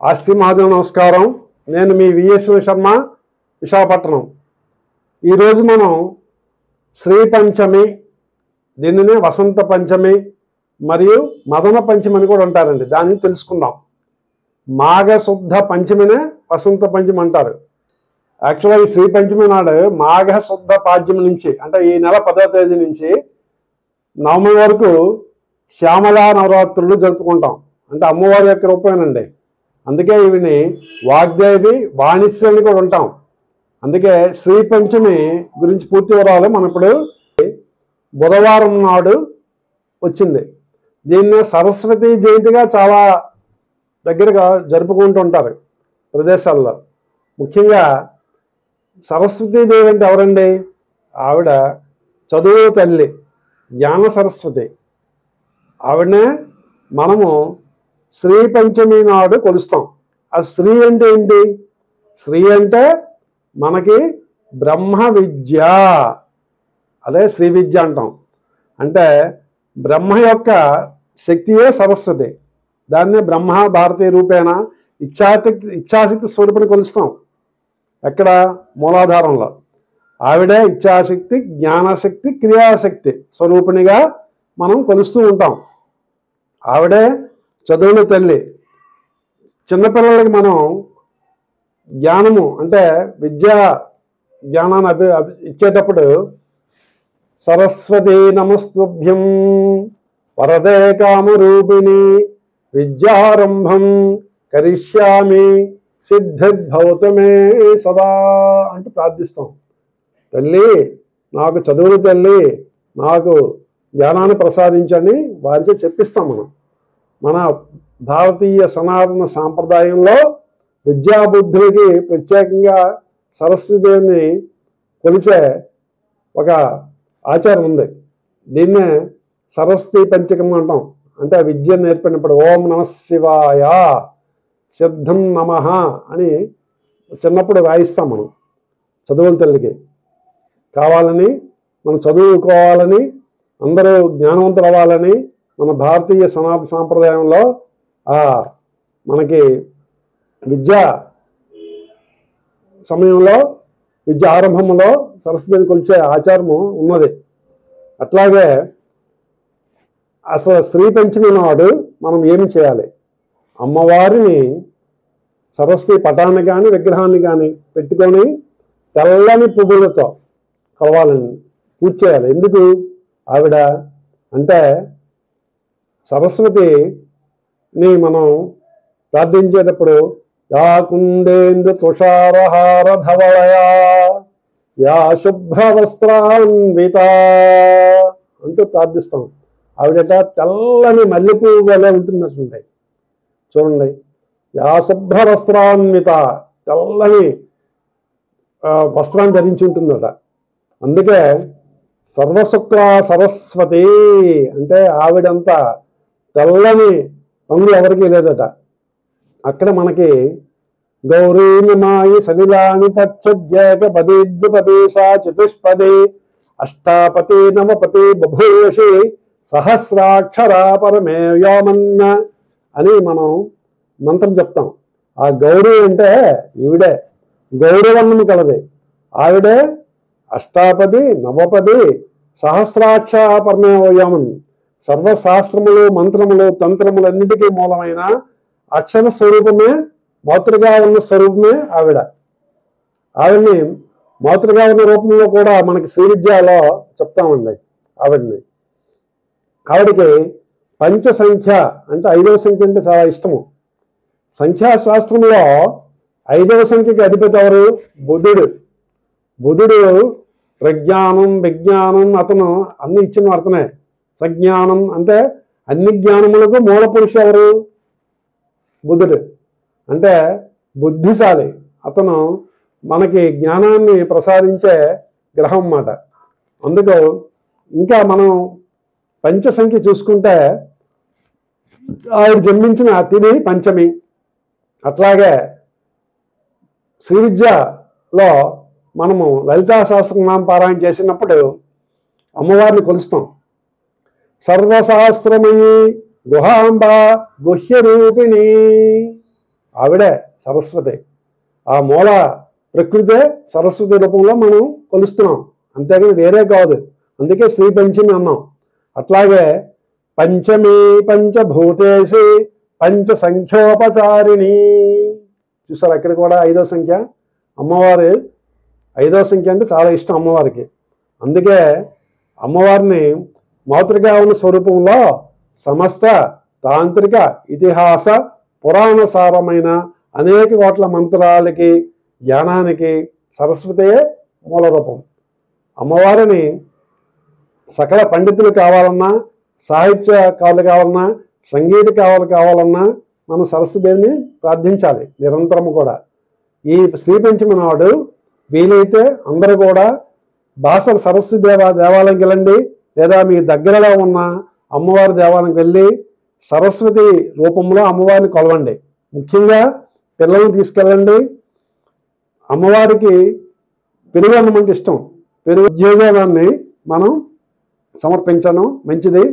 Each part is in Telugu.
ఆస్తి మహాదేవ నమస్కారం. నేను మీ విఎస్ శర్మ, విశాఖపట్నం. ఈరోజు మనం శ్రీ పంచమి, దీనిని వసంత పంచమి మరియు మదన పంచమి అని కూడా అంటారండి. దాన్ని తెలుసుకుందాం. మాఘశుద్ధ పంచమినే వసంత పంచమి అంటారు. యాక్చువల్గా ఈ శ్రీ పంచమి నాడు మాఘశుద్ధ పాడ్యమి నుంచి, అంటే ఈ నెల 10వ తేదీ నుంచి నవమి వరకు శ్యామలా నవరాత్రులు జరుపుకుంటాం. అంటే అమ్మవారి యొక్క రూపమేనండి. అందుకే ఈవిని వాగ్దేవి, వాణిశ్రీ అని కూడా ఉంటాం. అందుకే శ్రీ పంచమి గురించి పూర్తి వివరాలు మనం ఇప్పుడు బుధవారం నాడు వచ్చింది. దీన్ని సరస్వతి జయంతిగా చాలా దగ్గరగా జరుపుకుంటుంటారు ప్రదేశాల్లో. ముఖ్యంగా సరస్వతీదేవి అంటే ఎవరండి? ఆవిడ చదువు తల్లి, జ్ఞాన సరస్వతి. ఆవిడనే మనము శ్రీ పంచమి నాడు కొలుస్తాం. ఆ శ్రీ అంటే ఏంటి? శ్రీ అంటే మనకి బ్రహ్మ విద్య, అదే శ్రీ విద్య అంటాం. అంటే బ్రహ్మ యొక్క శక్తియే సరస్వతి. దాన్ని బ్రహ్మ భారతీయ రూపేణ ఇచ్ఛాశక్తి స్వరూపిణి కొలుస్తాం. ఎక్కడ? మూలాధారంలో. ఆవిడే ఇచ్ఛాశక్తి, జ్ఞానశక్తి, క్రియాశక్తి స్వరూపిణిగా మనం కొలుస్తూ ఉంటాం. ఆవిడే చదువుల తల్లి. చిన్నపిల్లలకి మనం జ్ఞానము అంటే విద్యా జ్ఞానాన్ని ఇచ్చేటప్పుడు సరస్వతీ నమస్తుభ్యం వరదే కామరూపిణి విద్యారంభం కరిష్యామి సిద్ధిర్భవతు మే సదా అంటూ ప్రార్థిస్తాం. తల్లి, నాకు చదువులు తల్లి, నాకు జ్ఞానాన్ని ప్రసాదించని వారిచే చెప్పిస్తాం. మన భారతీయ సనాతన సాంప్రదాయంలో విద్యాబుద్ధులకి ప్రత్యేకంగా సరస్వతీదేవిని కొలిచే ఒక ఆచారం ఉంది. దీన్నే సరస్వతీ పంచకం అంటాం. అంటే విద్య నేర్పినప్పుడు ఓం నమః శివాయ, సిద్ధం నమః అని చిన్నప్పుడు వాయిస్తాం. మనం చదువుల తల్లికి కావాలని, మనం చదువుకోవాలని, అందరూ జ్ఞానవంతులు అవ్వాలని మన భారతీయ సనాతన సాంప్రదాయంలో మనకి విద్యా సమయంలో, విద్య ఆరంభంలో సరస్వతిని కొలిచే ఆచారము ఉన్నది. అట్లాగే అసలు శ్రీ పంచమి నాడు మనం ఏమి చేయాలి? అమ్మవారిని సరస్వతి పటాన్ని కానీ విగ్రహాన్ని కానీ పెట్టుకొని తెల్లని పువ్వులతో కలవాలని పూజ చేయాలి. ఎందుకు? ఆవిడ అంటే సరస్వతిని మనం ప్రార్థించేటప్పుడు యా కుందేందు తుషారహార ధవళయా యా శుభ్రవస్త్రాన్విత అంటూ ప్రార్థిస్తాం. ఆవిడట తెల్లని మల్లెపువ్వు వలె ఉంటుంది అసలు. చూడండి, యా శుభ్రవస్త్రాన్విత, తెల్లని వస్త్రాన్ని ధరించి ఉంటుందట. అందుకే సర్వశుక్ర సరస్వతి అంటే ఆవిడంతా తెల్లని రంగు ఎవరికీ లేదట. అక్కడ మనకి గౌరీనిమాయి సలిలాని తచ్చజ్యేక పది ద్విపది సా చతుష్పది అష్టాపతి నవపతి బభూషి సహస్రాక్షరా పరమే వ్యోమన్న అని మనం మంత్రం చెప్తాం. ఆ గౌరీ అంటే ఈవిడే, గౌరవన్నము కలది. ఆవిడే అష్టాపది నవపది సహస్రాక్ష పరమే వ్యోమన్, సర్వశాస్త్రములు, మంత్రములు, తంత్రములు అన్నిటికీ మూలమైన అక్షర స్వరూపమే, మాతృగా ఉన్న స్వరూపమే ఆవిడ. ఆవిడ్ని మాతృగా ఉన్న రూపంలో కూడా మనకి శ్రీ విద్యలో చెప్తామండి. ఆవిడికి పంచ సంఖ్య అంటే 5వ సంఖ్య అంటే చాలా ఇష్టము. సంఖ్యాశాస్త్రంలో 5వ సంఖ్యకి అధిపతి ఎవరు? బుధుడు. బుధుడు ప్రజ్ఞానం, విజ్ఞానం, అతను అన్ని ఇచ్చిన అర్థమే. సజ్ఞానం అంటే అన్ని జ్ఞానములకు మూల పురుషు ఎవరు? బుధుడు. అంటే బుద్ధిశాలి. అతను మనకి జ్ఞానాన్ని ప్రసాదించే గ్రహం అన్నమాట. అందుకు ఇంకా మనం పంచ సంఖ్య చూసుకుంటే ఆవిడ జన్మించిన తిథి పంచమి. అట్లాగే శ్రీ విద్యలో మనము లలితా సహస్రనామ పారాయణ చేసినప్పుడు అమ్మవారిని కొలుస్తాం. సర్వశాస్త్రమయీ గుహాంబ గుహ్య రూపిణి ఆవిడే సరస్వతి. ఆ మూల ప్రకృతే సరస్వతి రూపంలో మనం కొలుస్తున్నాం, అంతేగాని వేరే కాదు. అందుకే శ్రీ పంచమి అన్నాం. అట్లాగే పంచమి పంచభూతేసి పంచ సంఖ్యోపచారిణి. చూసారు, అక్కడ కూడా 5వ సంఖ్య. అమ్మవారు 5వ సంఖ్య అంటే చాలా ఇష్టం అమ్మవారికి. అందుకే అమ్మవారిని మాతృకావన స్వరూపంలో సమస్త తాంత్రిక ఇతిహాస పురాణ సారమైన అనేక కోట్ల మంత్రాలకి జ్ఞానానికి సరస్వతియే మూల రూపం. అమ్మవారిని సకల పండితులు కావాలన్నా, సాహిత్యకారులు కావాలన్నా, సంగీతకారులు కావాలన్నా మనం సరస్వతిదేవిని ప్రార్థించాలి నిరంతరము కూడా. ఈ శ్రీ పంచమి నాడు వీలైతే అందరూ కూడా భాషల సరస్వతి దేవాలయంకి వెళ్ళండి, లేదా మీ దగ్గరలో ఉన్న అమ్మవారి దేవాలయంకి వెళ్ళి సరస్వతి రూపంలో అమ్మవారిని కొలవండి. ముఖ్యంగా పిల్లల్ని తీసుకెళ్ళండి. అమ్మవారికి పెరుగు అన్నం అంటే ఇష్టం, పెరుగు ఉద్యోగాన్ని మనం సమర్పించడం మంచిది.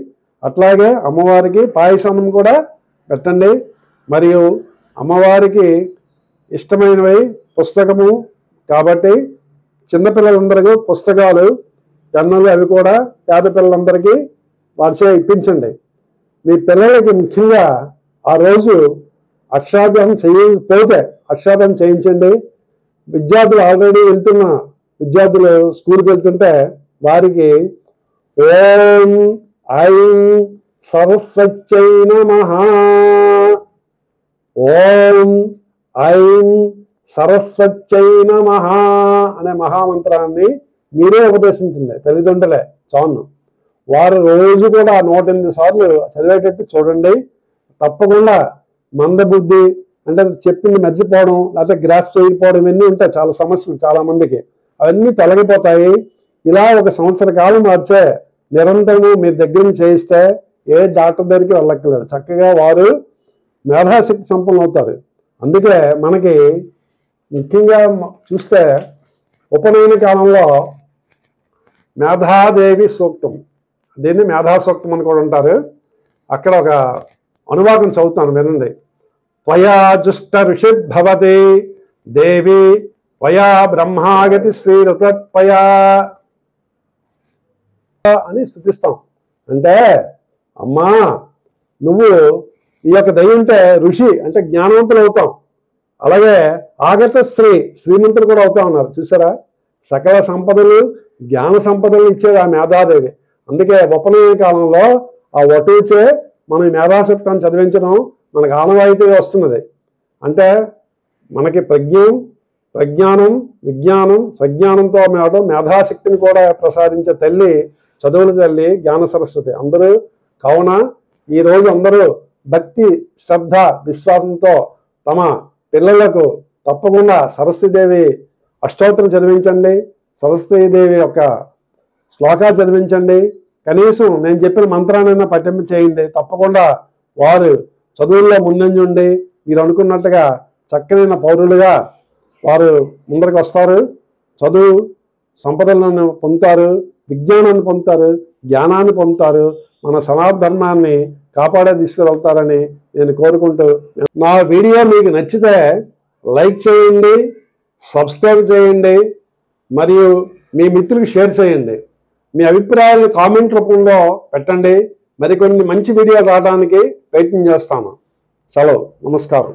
అట్లాగే అమ్మవారికి పాయసం కూడా పెట్టండి. మరియు అమ్మవారికి ఇష్టమైనవి పుస్తకము కాబట్టి చిన్నపిల్లలందరికీ పుస్తకాలు, పెన్నులు అవి కూడా పేద పిల్లలందరికీ వారిచే ఇప్పించండి. మీ పిల్లలకి ముఖ్యంగా ఆ రోజు అక్షరాభ్యాసం చేయకపోతే అక్షరాభ్యాసం చేయించండి. విద్యార్థులు ఆల్రెడీ వెళ్తున్న విద్యార్థులు స్కూల్కి వెళ్తుంటే వారికి ఓం ఐం సరస్వత్యై నమః, ఓం ఐం సరస్వత్యై నమః అనే మహామంత్రాన్ని మీరే ఉపదేశించండి. తల్లిదండ్రులే చాలు. వారు రోజు కూడా 108 సార్లు చదివేటట్టు చూడండి. తప్పకుండా మందబుద్ధి అంటే చెప్పింది మర్చిపోవడం, లేకపోతే గ్రాస్ప్ చేయకపోవడం, ఇవన్నీ ఉంటాయి చాలా సమస్యలు చాలా మందికి. అవన్నీ తొలగిపోతాయి. ఇలా 1 సంవత్సర కాలం మార్చే నిరంతరం మీ దగ్గర నుంచి చేయిస్తే ఏ డాక్టర్ దగ్గరికి వెళ్ళక్కర్లేదు. చక్కగా వారు మేధాశక్తి సంపన్నులు అవుతారు. అందుకే మనకి ముఖ్యంగా చూస్తే ఉపనయన కాలంలో మేధాదేవి సూక్తం, దీన్ని మేధా సూక్తం అని కూడా అంటారు. అక్కడ ఒక అనువాదం చదువుతాను, వినండి. త్వయా జుష్ట ఋషిర్భవతి దేవి త్వయా బ్రహ్మాగతి శ్రీరుతత్వయా అని స్తుతిస్తాం. అంటే అమ్మా నువ్వు ఈ యొక్క దయ ఉంటే ఋషి అంటే జ్ఞానవంతులు అవుతాం, అలాగే ఆగత శ్రీమంతులు కూడా అవుతా ఉన్నారు. చూసారా, సకల సంపదలు జ్ఞాన సంపదలు ఇచ్చేది ఆ మేధాదేవి. అందుకే ఉపనయన కాలంలో ఆ వటుచే మనం మేధాశక్తాన్ని చదివించడం మనకు ఆనవాయితీగా వస్తున్నది. అంటే మనకి ప్రజ్ఞానం విజ్ఞానం సజ్ఞానంతో మేధాశక్తిని కూడా ప్రసాదించే తల్లి చదువుల తల్లి జ్ఞాన సరస్వతి. అందరూ కావున ఈరోజు అందరూ భక్తి శ్రద్ధ విశ్వాసంతో తమ పిల్లలకు తప్పకుండా సరస్వతీదేవి అష్టోత్తరం చదివించండి, సరస్వతీదేవి యొక్క శ్లోకాలు చదివించండి. కనీసం నేను చెప్పిన మంత్రాన్నైనా పఠింప చేయండి. తప్పకుండా వారు చదువుల్లో ముందంజుండి మీరు అనుకున్నట్టుగా చక్కనైన పౌరులుగా వారు ముందరికి వస్తారు. చదువు సంపదలను పొందుతారు, విజ్ఞానాన్ని పొందుతారు, జ్ఞానాన్ని పొందుతారు, మన సనాతన ధర్మాన్ని కాపాడే తీసుకువెళ్తారని నేను కోరుకుంటూ, నా వీడియో మీకు నచ్చితే లైక్ చేయండి, సబ్స్క్రైబ్ చేయండి, మరియు మీ మిత్రులకు షేర్ చేయండి. మీ అభిప్రాయాలను కామెంట్ రూపంలో పెట్టండి. మరికొన్ని మంచి వీడియోలు రావడానికి ప్రయత్నం చేస్తాను. సెలవు, నమస్కారం.